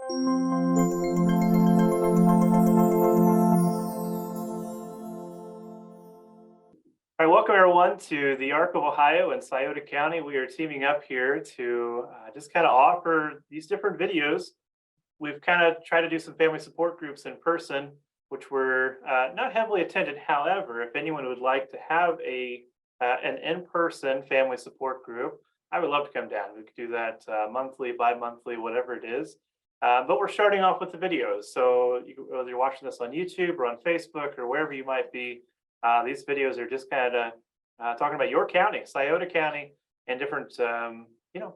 All right, welcome everyone to the Arc of Ohio in Scioto County. We are teaming up here to just kind of offer these different videos. We've kind of tried to do some family support groups in person, which were not heavily attended. However, if anyone would like to have an in-person family support group, I would love to come down. We could do that monthly, bi-monthly, whatever it is. But we're starting off with the videos. So whether you're watching this on YouTube or on Facebook or wherever you might be, these videos are just kind of talking about your county, Scioto County, and different,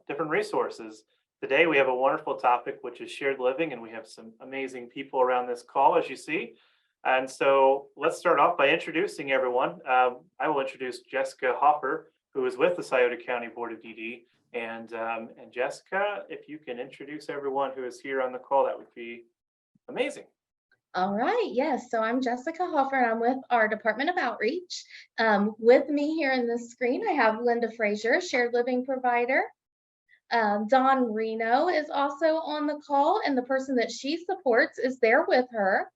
different resources. Today we have a wonderful topic, which is shared living, and we have some amazing people around this call, as you see. And so let's start off by introducing everyone. I will introduce Jessica Hoffer, who is with the Scioto County Board of DD. And Jessica, if you can introduce everyone who is here on the call, that would be amazing. All right, yes. So I'm Jessica Hoffer, and I'm with our Department of Outreach. With me here in the screen, I have Linda Frazier, shared living provider. Dawn Reno is also on the call, and the person that she supports is there with her.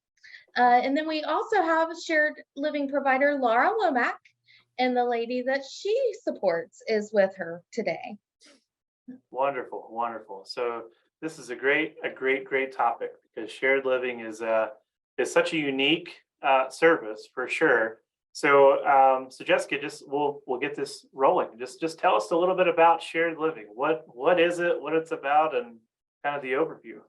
And then we also have shared living provider Laura Womack, and the lady that she supports is with her today. Wonderful, wonderful. So this is a great topic because shared living is such a unique service for sure. So so Jessica, just we'll get this rolling. Just tell us a little bit about shared living. What is it, what it's about, and kind of the overview.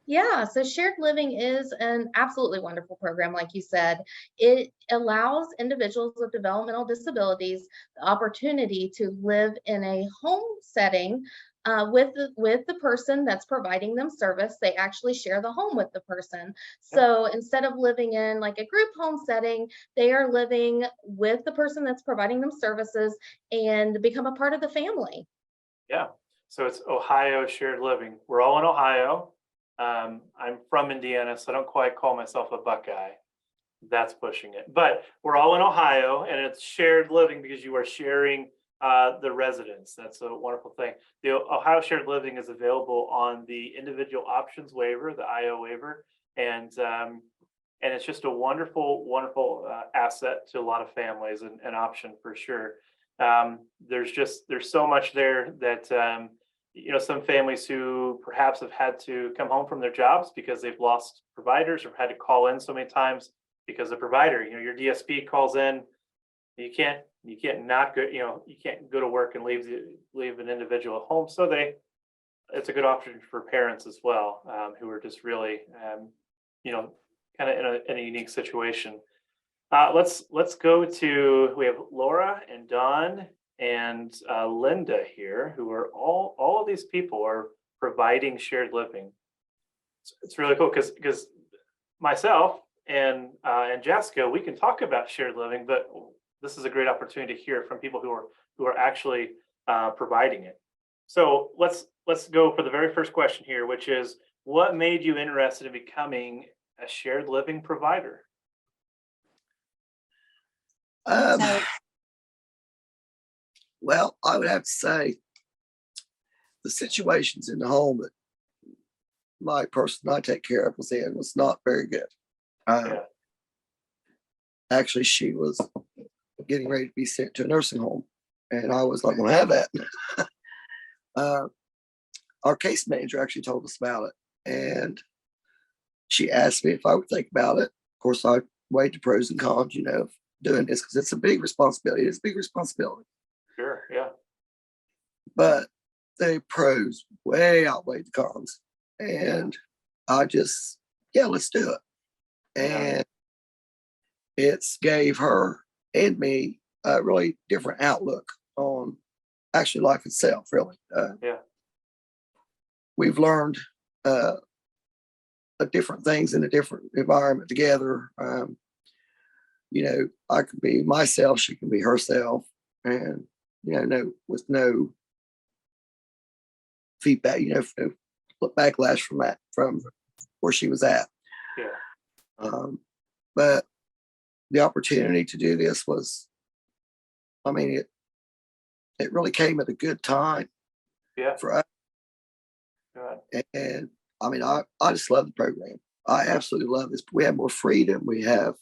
Yeah, so shared living is an absolutely wonderful program, like you said. It allows individuals with developmental disabilities the opportunity to live in a home setting with the person that's providing them service. They actually share the home with the person. Yeah, So instead of living in like a group home setting, they are living with the person that's providing them services and become a part of the family. yeah. So it's Ohio shared living. We're all in Ohio. I'm from Indiana, so I don't quite call myself a Buckeye. That's pushing it. But we're all in Ohio, and it's shared living because you are sharing the residence. That's a wonderful thing. The Ohio shared living is available on the individual options waiver, the IO waiver, and it's just a wonderful asset to a lot of families and an option for sure. There's so much there that some families who perhaps have had to come home from their jobs because they've lost providers or had to call in so many times because the provider, your DSP calls in, you can't not go, you can't go to work and leave an individual at home. So it's a good option for parents as well, who are just really, kind of in a unique situation. Let's go to, we have Laura and Dawn and Linda here, who are all of these people are providing shared living. It's really cool because myself and Jessica, we can talk about shared living, but this is a great opportunity to hear from people who are actually providing it. So let's go for the very first question here, which is, what made you interested in becoming a shared living provider? Um, well, I would have to say the situations in the home that my person I take care of was not very good. Yeah. Actually, she was getting ready to be sent to a nursing home, and I was not going to have that. Our case manager actually told us about it, and she asked me if I would think about it. Of course, I weighed the pros and cons, of doing this because it's a big responsibility. It's a big responsibility. Sure. Yeah. But the pros way outweigh the cons. And I just, yeah, let's do it. And it's gave her and me a really different outlook on actually life itself, really. Yeah. We've learned different things in a different environment together. I could be myself, she can be herself, and with no feedback, no backlash from where she was at. Yeah. But the opportunity to do this was, it really came at a good time Yeah. for us. Good. And I mean, I just love the program. I absolutely love this. We have more freedom. We have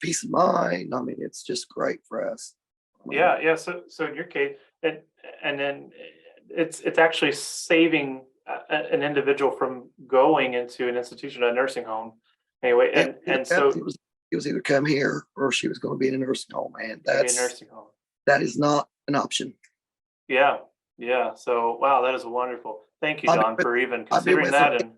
peace of mind. I mean, it's just great for us. I mean, Yeah, yeah. So in your case, and then it's actually saving an individual from going into an institution, a nursing home. Anyway, and so it was either come here or she was going to be in a nursing home, and maybe a nursing home. that is not an option. Yeah, yeah. So wow, that is wonderful. Thank you, I've been Don, with- for even I've been considering with that. her- And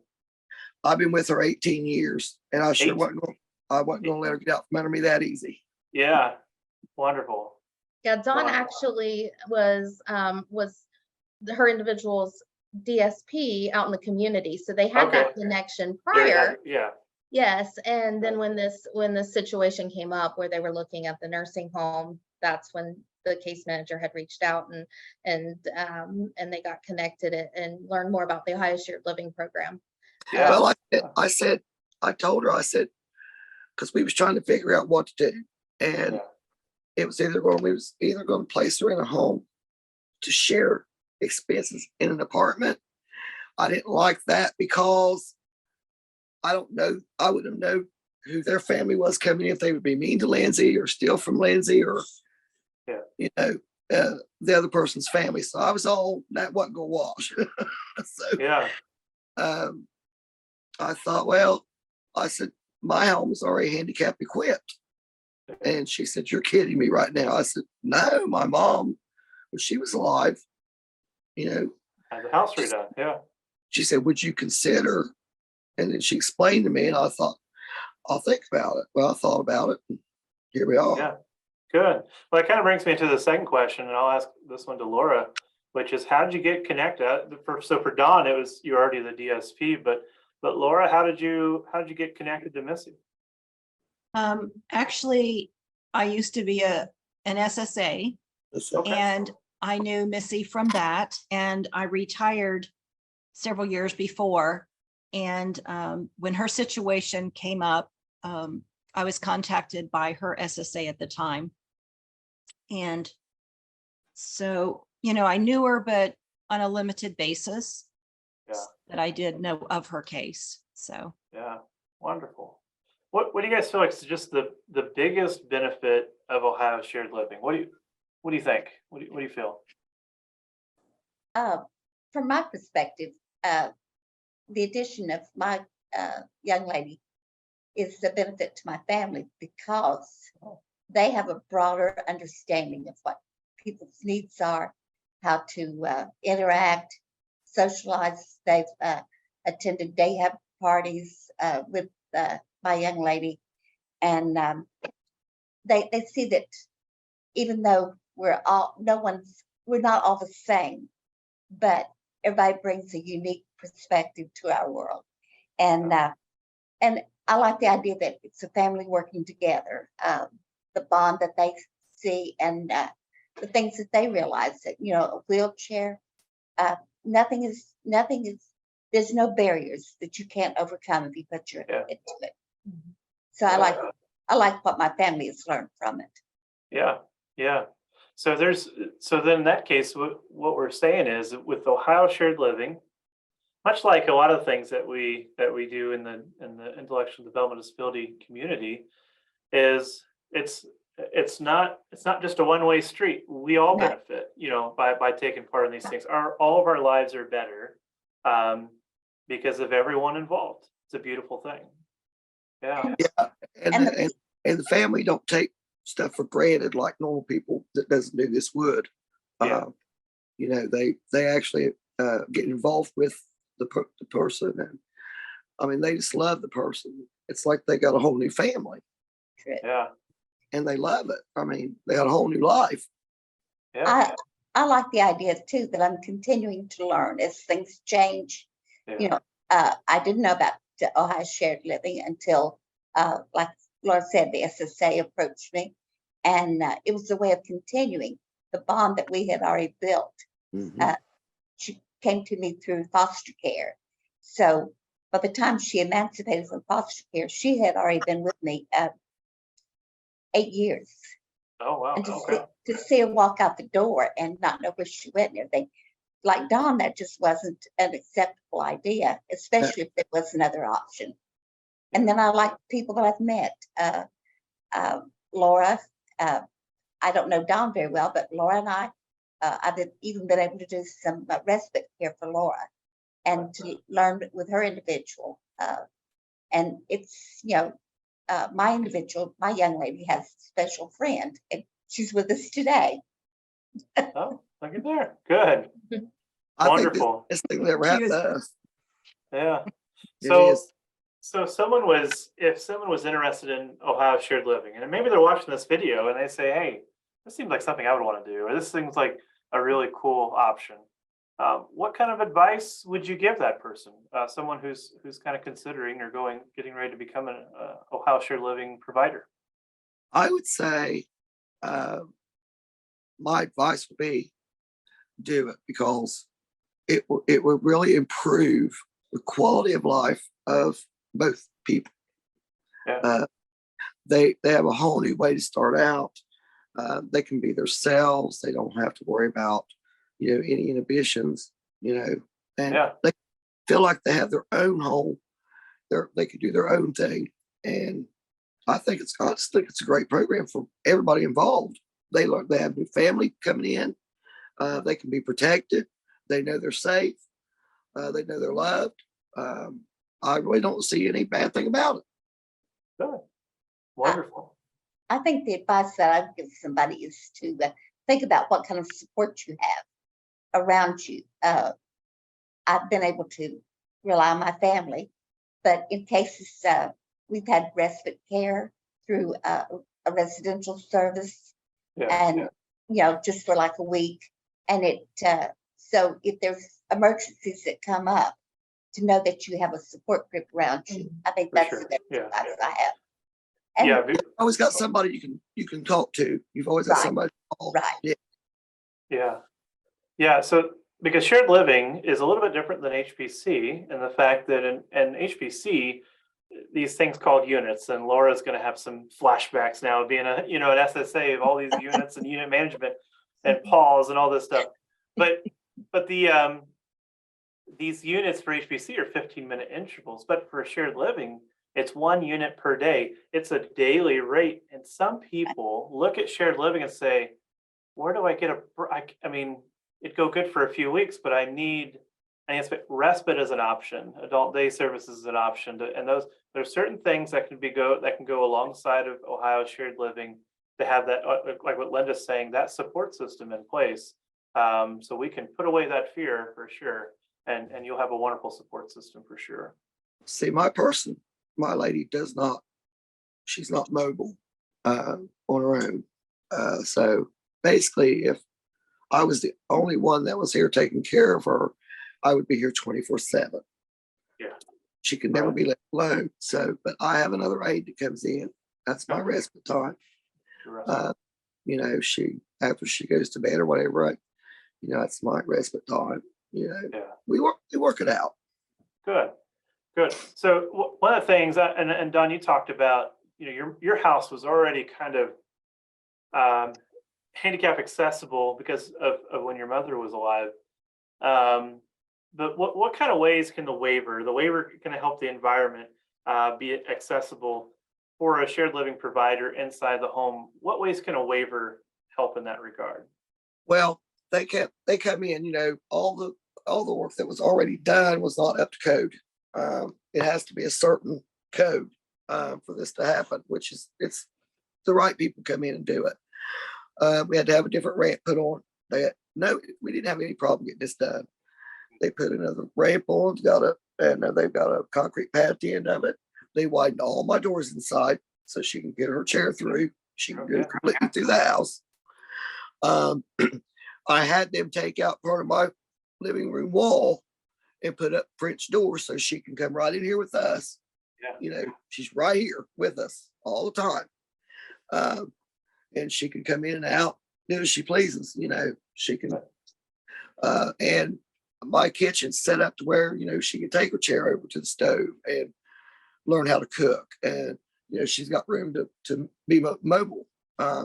I've been with her 18 years, and I sure 18. wasn't going. I wasn't going to let her get out from under me that easy. Yeah, wonderful. Yeah, Dawn Wow. actually was her individual's DSP out in the community. So they had that Okay. connection There you have prior. it. Yeah, Yes, and then when this situation came up where they were looking at the nursing home, that's when the case manager had reached out and they got connected and learned more about the Ohio Shared Living Program. yeah. Well, I told her, I said, because we was trying to figure out what to do, and Yeah. we was either going to place her in a home to share expenses in an apartment. I didn't like that because I don't know. I wouldn't know who their family was coming, if they would be mean to Lindsay or steal from Lindsay or, Yeah. you know, the other person's family. So I was all, that wasn't going to wash. So Yeah. I thought, well, I said, my home is already handicap equipped. And she said, you're kidding me right now. I said, no, my mom, when she was alive, Had the house redone. Yeah. she said, would you consider? And then she explained to me, and I thought, I'll think about it. Well, I thought about it, and here we are. Yeah. Good. Well, that kind of brings me to the second question, and I'll ask this one to Laura, which is, how did you get connected? So for Dawn, it was you're already the DSP, but Laura, how did you get connected to Missy? Actually, I used to be an SSA, Okay. and I knew Missy from that, and I retired several years before. And when her situation came up, I was contacted by her SSA at the time. And so, I knew her, but on a limited basis. Yeah. That I did know of her case. So Yeah. Wonderful. What do you guys feel like is just the biggest benefit of Ohio Shared Living? What do you think? What do you feel? From my perspective, the addition of my young lady is a benefit to my family because they have a broader understanding of what people's needs are, how to interact, socialize. They've attended day have parties with my young lady, and they see that even though we're not all the same, but everybody brings a unique perspective to our world. And I like the idea that it's a family working together, the bond that they see, and the things that they realize that, a wheelchair, nothing is, there's no barriers that you can't overcome if you put your head into it. So I like what my family has learned from it. Yeah. Yeah. So then in that case, what we're saying is that with Ohio Shared Living, much like a lot of things that we do in the intellectual development disability community, is it's not just a one-way street. We all No. benefit, by taking part in these things. All of our lives are better because of everyone involved. It's a beautiful thing. Yeah. And the family don't take stuff for granted like normal people that doesn't do this would. Yeah. They actually get involved with the person, and I mean, they just love the person. It's like they got a whole new family. Yeah. And they love it. I mean, they got a whole new life. Yeah. I like the idea too that I'm continuing to learn as things change. Yeah. I didn't know about the Ohio Shared Living until, like Laura said, the SSA approached me, and it was a way of continuing the bond that we had already built. Mhm. She came to me through foster care. So by the time she emancipated from foster care, she had already been with me 8 years. Oh wow. And Okay. to see her walk out the door and not know where she went and everything, like Don, that just wasn't an acceptable idea, especially if there was another option. And then I like people that I've met. Laura, I don't know Don very well, but Laura and I've even been able to do some respite care for Laura and to learn with her individual. And it's, my young lady has a special friend, and she's with us today. Oh, look at there. Good. I think Wonderful. this thing that She happened was- to us. Yeah. It So, is. so if someone was interested in Ohio shared living, and maybe they're watching this video and they say, hey, this seems like something I would want to do, or this seems like a really cool option. What kind of advice would you give that person? Someone who's kind of considering or getting ready to become an Ohio shared living provider? I would say my advice would be do it, because it will really improve the quality of life of both people. Yeah. They have a whole new way to start out. They can be themselves. They don't have to worry about any inhibitions. And Yeah. they feel like they have their own home. They can do their own thing, and I just think it's a great program for everybody involved. They have new family coming in. They can be protected. They know they're safe. They know they're loved. I really don't see any bad thing about it. Good. Wonderful. I think the advice that I would give somebody is to think about what kind of support you have around you. I've been able to rely on my family, but in cases we've had respite care through a residential service, Yeah. and just for like a week. And so if there's emergencies that come up, to know that you have a support group around you, I think For that's sure. the best Yeah. advice I have. And Yeah. Always got somebody you can talk to. You've always got Right. somebody to call. Right. Yeah. Yeah. Yeah. So because shared living is a little bit different than HPC, and the fact that in HPC, these things called units, and Laura's going to have some flashbacks now of being an SSA of all these units and unit management and pause and all this stuff. But these units for HPC are 15-minute intervals, but for shared living, it's 1 unit per day. It's a daily rate. And some people look at shared living and say, where do I get I mean, it'd go good for a few weeks, but I need respite as an option. Adult day services is an option. There's certain things that can go alongside of Ohio shared living to have that, like what Linda's saying, that support system in place. So we can put away that fear for sure. And you'll have a wonderful support system for sure. See, my lady she's not mobile on her own. So basically, if I was the only one that was here taking care of her, I would be here 24/7. Yeah. She could never Right. be left alone. So, but I have another aide that comes in. That's my Okay. respite time. The rest- After she goes to bed or whatever, it's my respite time. Yeah. We work it out. Good. So one of the things and Don, you talked about, your house was already kind of handicap accessible because of when your mother was alive. But what kind of ways can the waiver can help the environment be accessible for a shared living provider inside the home? What ways can a waiver help in that regard? Well, they come in, all the work that was already done was not up to code. It has to be a certain code for this to happen, it's the right people come in and do it. We had to have a different ramp put on. We didn't have any problem getting this done. They put another ramp on, and they've got a concrete pad at the end of it. They widened all my doors inside so she can get her chair through. She can go Okay. completely through the house. I had them take out part of my living room wall and put up French doors so she can come right in here with us. Yeah. She's right here with us all the time. And she can come in and out, do as she pleases. She can, and my kitchen's set up to where, she can take her chair over to the stove and learn how to cook. And, she's got room to be mobile. Yeah.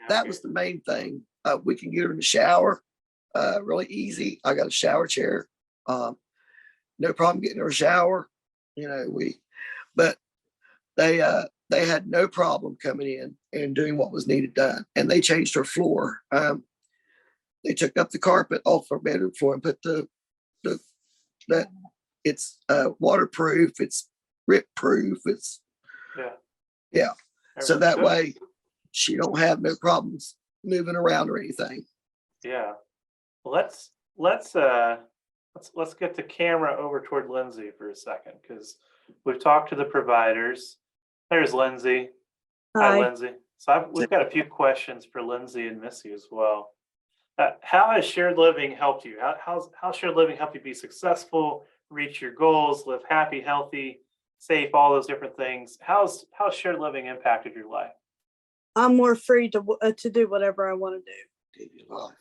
That was the main thing. We can get her in the shower. really easy. I got a shower chair. No problem getting her a shower. But they had no problem coming in and doing what was needed done. And they changed her floor. They took up the carpet off her bedroom floor and put that it's waterproof, it's rip proof, it's yeah. So that way she don't have no problems moving around or anything. Yeah. Well, let's get the camera over toward Lindsay for a second, because we've talked to the providers. There's Lindsay. Hi, Lindsay. So we've got a few questions for Lindsay and Missy as well. How has shared living helped you? How shared living helped you be successful, reach your goals, live happy, healthy, safe, all those different things? How's shared living impacted your life? I'm more free to do whatever I want to do,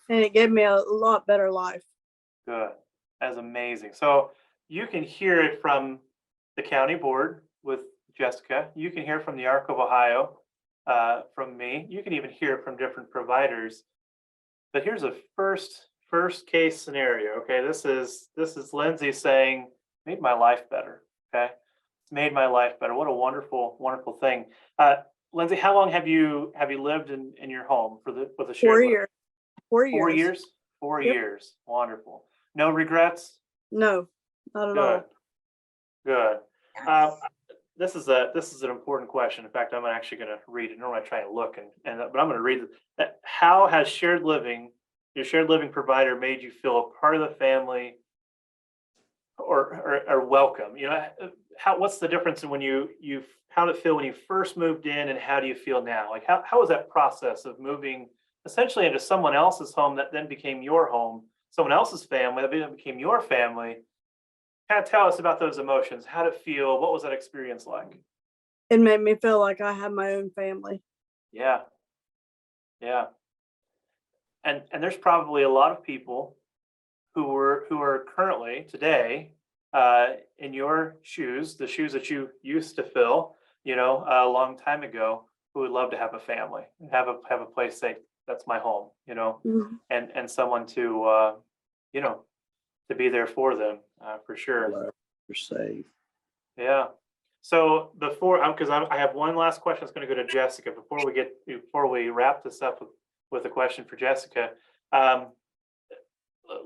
and it gave me a lot better life. Good. That's amazing. So you can hear it from the county board with Jessica. You can hear from the Arc of Ohio, from me. You can even hear it from different providers. But here's a first case scenario. Okay, this is Lindsay saying, "Made my life better." Okay, it's made my life better. What a wonderful thing. Lindsay, how long have you lived in your home with a shared 4 living? years. 4 years. 4 years. 4 Yep. years. Wonderful. No regrets. No, not at all. Good. Good. This is an important question. In fact, I'm actually going to read it. Normally I try and look but I'm going to read it. How has your shared living provider made you feel a part of the family or welcome? What's the difference in when how did it feel when you first moved in, and how do you feel now? Like how was that process of moving essentially into someone else's home that then became your home, someone else's family that then became your family? Kind of tell us about those emotions. How did it feel? What was that experience like? It made me feel like I had my own family. Yeah. Yeah. And there's probably a lot of people who are currently today in your shoes, the shoes that you used to fill, a long time ago, who would love to have a family, have a place that's my home, Mhm. and someone to to be there for them, for sure. You're safe. Yeah. So because I have one last question that's going to go to Jessica before we wrap this up with a question for Jessica.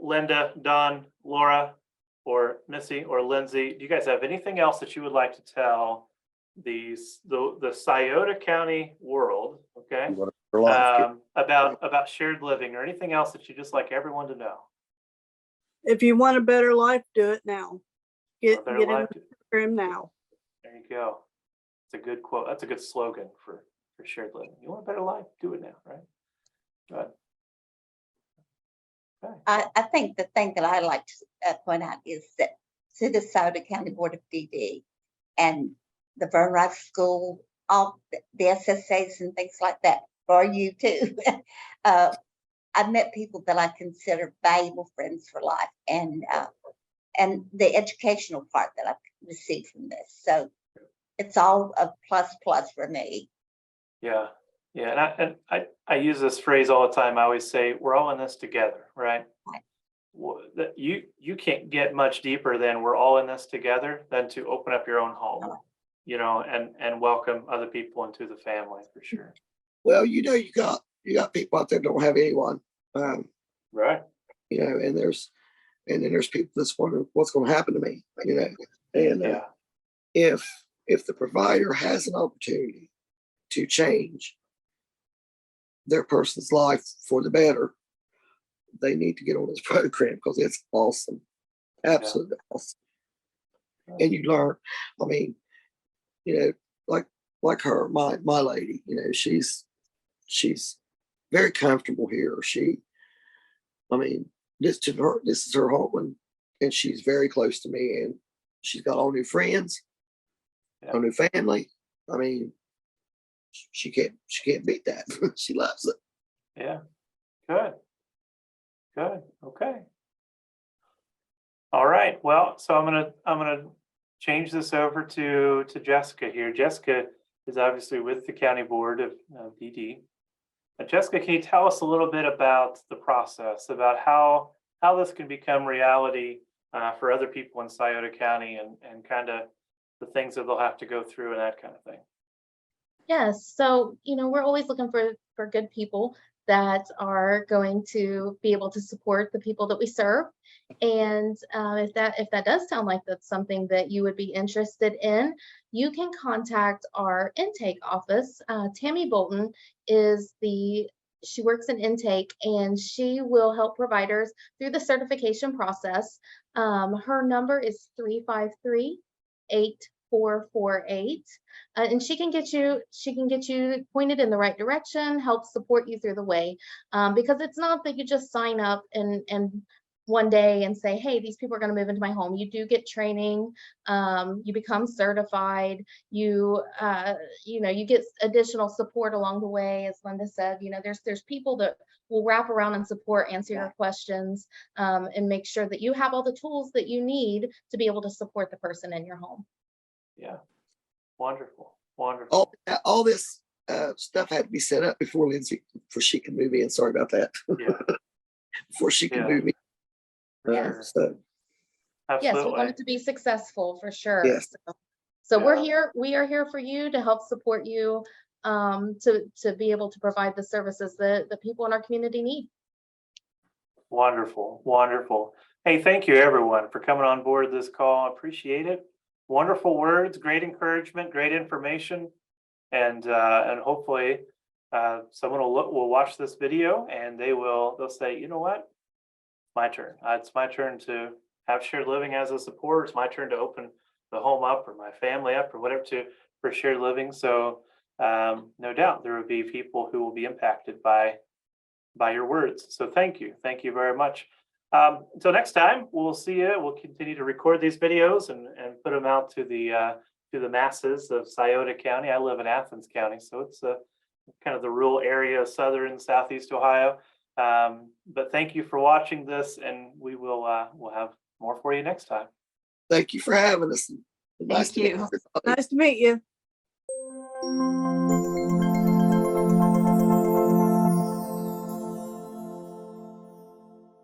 Linda, Don, Laura, or Missy, or Lindsay, do you guys have anything else that you would like to tell the Scioto County world, okay, about shared living, or anything else that you just like everyone to know? If you want a better life, do it now. Get Better in life. the program now. There you go. It's a good quote. That's a good slogan for shared living. You want a better life? Do it now, right? Good. Okay. I think the thing that I like to point out is that through the Scioto County Board of DD and the Vern Rife School, all the SSAs and things like that, for you too. I've met people that I consider valuable friends for life, and the educational part that I've received from this. So it's all a plus for me. Yeah. Yeah. And I use this phrase all the time. I always say, we're all in this together, right? Right. You can't get much deeper than we're all in this together than to open up your own home, and welcome other people into the family, for sure. Well, you got people out there that don't have anyone. Right. And then there's people that's wondering what's going to happen to me, and Yeah. if the provider has an opportunity to change their person's life for the better, they need to get on this program, because it's awesome, absolutely awesome. And you learn. I mean, like her, my lady, she's very comfortable here. This is her home, and she's very close to me, and she's got all new friends, all new family. I mean, she can't beat that. She loves it. Yeah. Good. Okay. All right. Well, so I'm gonna change this over to Jessica here. Jessica is obviously with the County Board of DD, Jessica, can you tell us a little bit about the process, about how this can become reality for other people in Scioto County, and kind of the things that they'll have to go through and that kind of thing? Yes, so we're always looking for good people that are going to be able to support the people that we serve. And if that does sound like that's something that you would be interested in, you can contact our intake office. Tammy Bolton she works in intake, and she will help providers through the certification process. Her number is 353-8448. And she can get you pointed in the right direction, help support you through the way, because it's not that you just sign up and one day and say, hey, these people are going to move into my home. You do get training, you become certified, you get additional support along the way. As Linda said, there's people that will wrap around and support, answer your questions, and make sure that you have all the tools that you need to be able to support the person in your home. Yeah. Wonderful. Wonderful. All this stuff had to be set up before she could move in. Sorry about that. Yeah. Before she could Yeah. move in. Sure. So Yes, we Absolutely. want it to be successful for sure. Yes. So Yeah. we are here for you to help support you, to be able to provide the services that the people in our community need. Wonderful. Wonderful. Hey, thank you everyone for coming on board this call. I appreciate it. Wonderful words, great encouragement, great information, and hopefully someone will watch this video and they'll say, you know what, my turn. It's my turn to have shared living as a support. It's my turn to open the home up, or my family up, or whatever, for shared living. So no doubt there will be people who will be impacted by your words. So thank you very much. Until next time, we'll see you. We'll continue to record these videos and put them out to the masses of Scioto County. I live in Athens County, so it's kind of the rural area of southern Southeast Ohio. But thank you for watching this, and we'll have more for you next time. thank you for having us. Nice to meet you. everybody. Nice to meet you.